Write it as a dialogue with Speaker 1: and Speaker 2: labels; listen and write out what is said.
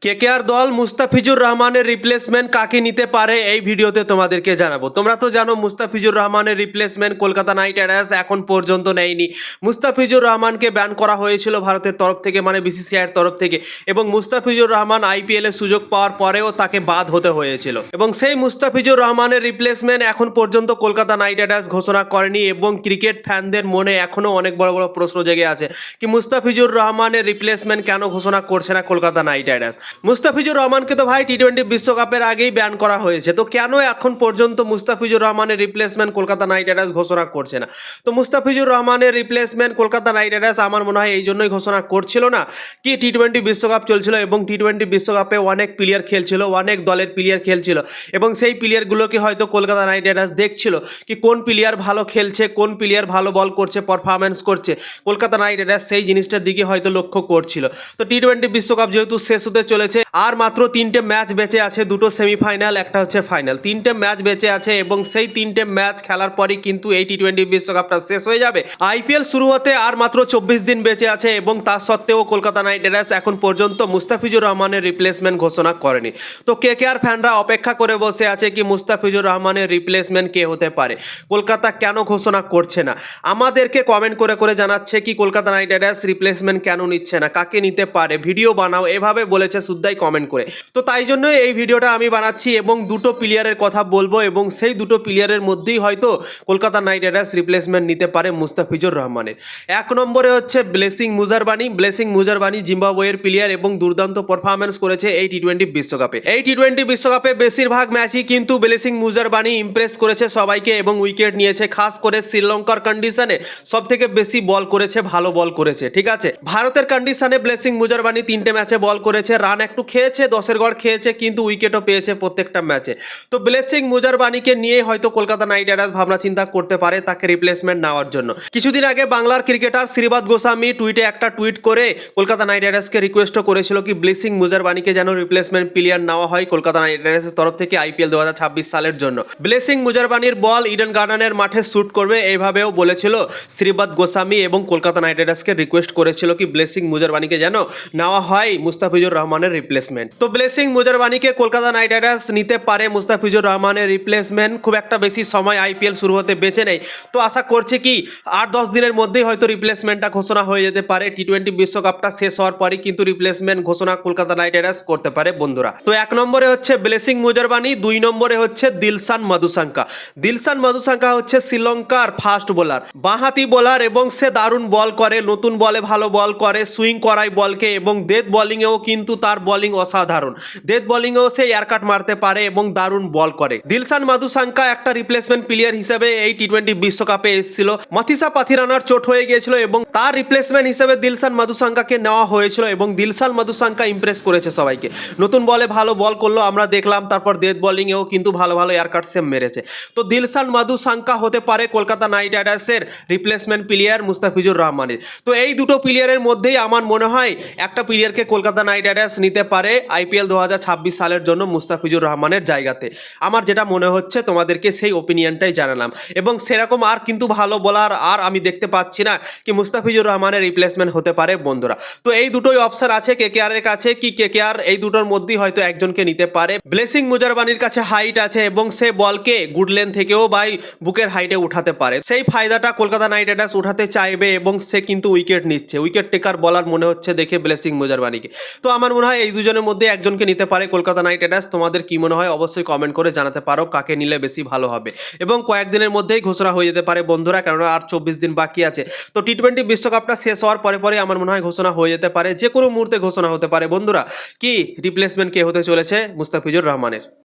Speaker 1: KKR দল মুস্তাফিজুর রহমানের replacement কাকে নিতে পারে এই ভিডিওতে তোমাদেরকে জানাবো। তোমরা তো জানো মুস্তাফিজুর রহমানের রিপ্লেসমেন্ট কলকাতা নাইট রাইডার্স এখন পর্যন্ত নেয়নি। মুস্তাফিজুর রহমানকে ব্যান করা হয়েছিল ভারতের তরফ থেকে, মানে বিসিসিআইয়ের তরফ থেকে, এবং মুস্তাফিজুর রহমান আইপিএল এর সুযোগ পাওয়ার পরেও তাকে বাদ হতে হয়েছিল, এবং সেই মুস্তাফিজুর রহমানের রিপ্লেসমেন্ট এখন পর্যন্ত কলকাতা নাইট রাইডার্স ঘোষণা করেনি। এবং ক্রিকেট ফ্যানদের মনে এখনো অনেক বড় বড় প্রশ্ন জেগে আছে কি মুস্তাফিজুর রহমানের রিপ্লেসমেন্ট কেন ঘোষণা করছে না কলকাতা নাইট রাইডার্স। মুস্তাফিজুর রহমানকে তো ভাই টি-20 বিশ্বকাপের আগেই ব্যান করা হয়েছে, তো কেন এখন পর্যন্ত মুস্তাফিজুর রহমানের রিপ্লেসমেন্ট কলকাতা নাইট রাইডার্স ঘোষণা করছে না? তো মুস্তাফিজুর রহমানের রিপ্লেসমেন্ট কলকাতা নাইট রাইডার্স আমার মনে হয় এই জন্যই ঘোষণা করছিল না কি টি-20 বিশ্বকাপ চলছিল এবং টি-20 বিশ্বকাপে অনেক প্লেয়ার খেলছিল, অনেক দলের প্লেয়ার খেলছিল, এবং সেই প্লেয়ারগুলোকে হয়তো কলকাতা নাইট রাইডার্স দেখছিল কি কোন প্লেয়ার ভালো খেলছে, কোন প্লেয়ার ভালো বল করছে, পারফরমেন্স করছে। কলকাতা নাইট রাইডার্স সেই জিনিসটার দিকে হয়তো লক্ষ্য করছিল। তো টি-20 বিশ্বকাপ যেহেতু শেষ হতে চলেছে, আর মাত্র 3টে ম্যাচ বেঁচে আছে, 2টো সেমিফাইনাল, একটা হচ্ছে ফাইনাল, 3টে ম্যাচ বেঁচে আছে, এবং সেই 3টে ম্যাচ খেলার পরই কিন্তু এই টি-20 বিশ্বকাপটা শেষ হয়ে যাবে। আইপিএল শুরু হতে আর মাত্র 24 দিন বেঁচে আছে, এবং তা সত্ত্বেও কলকাতা নাইট রাইডার্স এখন পর্যন্ত মুস্তাফিজুর রহমানের রিপ্লেসমেন্ট ঘোষণা করেনি। তো কেকেআর ফ্যানরা অপেক্ষা করে বসে আছে কি মুস্তাফিজুর রহমানের রিপ্লেসমেন্ট কে হতে পারে, কলকাতা কেন ঘোষণা করছে না। আমাদেরকে কমেন্ট করে করে জানাচ্ছে কি কলকাতা নাইট রাইডার্স রিপ্লেসমেন্ট কেন নিচ্ছে না, কাকে নিতে পারে, ভিডিও বানাও, এভাবে বলেছে শুদ্ধাই কমেন্ট করে। তো তাই জন্য এই ভিডিওটা আমি বানাচ্ছি এবং 2টো প্লেয়ারের কথা বলবো, এবং সেই 2টো প্লেয়ারের মধ্যেই হয়তো কলকাতা নাইট রাইডার্স রিপ্লেসমেন্ট নিতে পারে মুস্তাফিজুর রহমানের। 1 নম্বরে হচ্ছে ব্লেসিং মুজারবানি। ব্লেসিং মুজারবানি জিম্বাবুয়ের প্লেয়ার এবং দুর্দান্ত পারফরমেন্স করেছে এই টি-20 বিশ্বকাপে। এই টি-20 বিশ্বকাপে বেশিরভাগ ম্যাচই কিন্তু ব্লেসিং মুজারবানি ইমপ্রেস করেছে সবাইকে এবং উইকেট নিয়েছে, খাস করে শ্রীলঙ্কার কন্ডিশনে সব থেকে বেশি বল করেছে, ভালো বল করেছে। ঠিক আছে, ভারতের কন্ডিশনে ব্লেসিং মুজারবানি 3টে ম্যাচে বল করেছে, রান একটু খেয়েছে, 10-এর গড় খেয়েছে, কিন্তু উইকেটও পেয়েছে প্রত্যেকটা ম্যাচে। তো ব্লেসিং মুজারবানিকে নিয়ে হয়তো কলকাতা নাইট রাইডার্স ভাবনা চিন্তা করতে পারে তাকে রিপ্লেসমেন্ট নেওয়ার জন্য। কিছুদিন আগে বাংলার ক্রিকেটার শ্রীবাদ গোস্বামী একটা টুইট করে কলকাতা নাইট রাইডার্সকে রিকোয়েস্টও করেছিল কি ব্লেসিং মুজারবানিকে যেন রিপ্লেসমেন্ট প্লেয়ার নেওয়া হয় কলকাতা নাইট রাইডার্সের তরফ থেকে আইপিএল 2026 সালের জন্য। ব্লেসিং মুজারবানির বল ইডেন গার্ডেনের মাঠে শুট করবে, এইভাবেও বলেছিল শ্রীবাদ গোস্বামী, এবং কলকাতা নাইট রাইডার্সকে রিকোয়েস্ট করেছিল কি ব্লেসিং মুজারবানিকে যেন নেওয়া হয় মুস্তাফিজুর রহমানের রিপ্লেসমেন্ট। তো ব্লেসিং মুজারবানিকে কলকাতা নাইট রাইডার্স নিতে পারে মুস্তাফিজুর রহমানের রিপ্লেসমেন্ট। খুব একটা বেশি সময় আইপিএল শুরু হতে বেঁচে নেই, তো আশা করছে কি 8-10 দিনের মধ্যেই হয়তো রিপ্লেসমেন্টটা ঘোষণা হয়ে যেতে পারে। টি-20 বিশ্বকাপটা শেষ হওয়ার পরই কিন্তু রিপ্লেসমেন্ট ঘোষণা কলকাতা নাইট রাইডার্স করতে পারে বন্ধুরা। তো 1 নম্বরে হচ্ছে ব্লেসিং মুজারবানি, 2 নম্বরে হচ্ছে দিলশান মাদুসাঙ্কা। দিলশান মাদুসাঙ্কা হচ্ছে শ্রীলঙ্কার ফাস্ট বোলার, বাঁহাতি বোলার, এবং সে দারুণ বল করে, নতুন বলে ভালো বল করে, সুইং করায় বলকে, এবং ডেথ বোলিংয়েও কিন্তু তার বোলিং অসাধারণ। ডেথ বোলিংয়েও সে এয়ারকাট মারতে পারে এবং দারুণ বল করে। দিলশান মাদুসাঙ্কা একটা রিপ্লেসমেন্ট প্লেয়ার হিসেবে এই টি-20 বিশ্বকাপে এসেছিল। মাথিসা পাথিরানার চোট হয়ে গিয়েছিল এবং তার রিপ্লেসমেন্ট হিসেবে দিলশান মাদুসাঙ্কাকে নেওয়া হয়েছিল, এবং দিলশান মাদুসাঙ্কা ইমপ্রেস করেছে সবাইকে। নতুন বলে ভালো বল করলো আমরা দেখলাম, তারপর ডেথ বোলিংয়েও কিন্তু ভালো ভালো এয়ারকাট সেম মেরেছে। তো দিলশান মাদুসাঙ্কা হতে পারে কলকাতা নাইট রাইডার্সের রিপ্লেসমেন্ট প্লেয়ার মুস্তাফিজুর রহমানের। তো এই 2টো প্লেয়ারের মধ্যেই আমার মনে হয় একটা প্লেয়ারকে কলকাতা নাইট রাইডার্স নিতে পারে আইপিএল 2026 সালের জন্য মুস্তাফিজুর রহমানের জায়গাতে। আমার যেটা মনে হচ্ছে তোমাদেরকে সেই ওপিনিয়নটাই জানালাম, এবং সেরকম আর কিন্তু ভালো বলার আর আমি দেখতে পাচ্ছি না কি মুস্তাফিজুর রহমানের রিপ্লেসমেন্ট হতে পারে বন্ধুরা। তো এই দুটোই অপশন আছে কেকেআর এর কাছে, কি কেকেআর এই দুটোর মধ্যেই হয়তো একজনকে নিতে পারে। ব্লেসিং মুজারবানির কাছে হাইট আছে এবং সে বলকে গুড লেন থেকেও বাই বুকের হাইটে উঠাতে পারে, সেই ফায়দাটা কলকাতা নাইট রাইডার্স উঠাতে চাইবে, এবং সে কিন্তু উইকেট নিচ্ছে, উইকেট টেকার বলার মনে হচ্ছে দেখে ব্লেসিং মুজারবানিকে। তো আমার মনে হয় এই দুজনের মধ্যে একজনকে নিতে পারে কলকাতা নাইট রাইডার্স। তোমাদের কি মনে হয় অবশ্যই কমেন্ট করে জানাতে পারো কাকে নিলে বেশি ভালো হবে, এবং কয়েকদিনের মধ্যেই ঘোষণা হয়ে যেতে পারে বন্ধুরা, কেননা আর 24 দিন বাকি আছে। তো টি-20 বিশ্বকাপটা শেষ হওয়ার পরে পরে আমার মনে হয় ঘোষণা হয়ে যেতে পারে, যে কোনো মুহূর্তে ঘোষণা হতে পারে বন্ধুরা কি রিপ্লেসমেন্ট কে হতে চলেছে মুস্তাফিজুর রহমানের।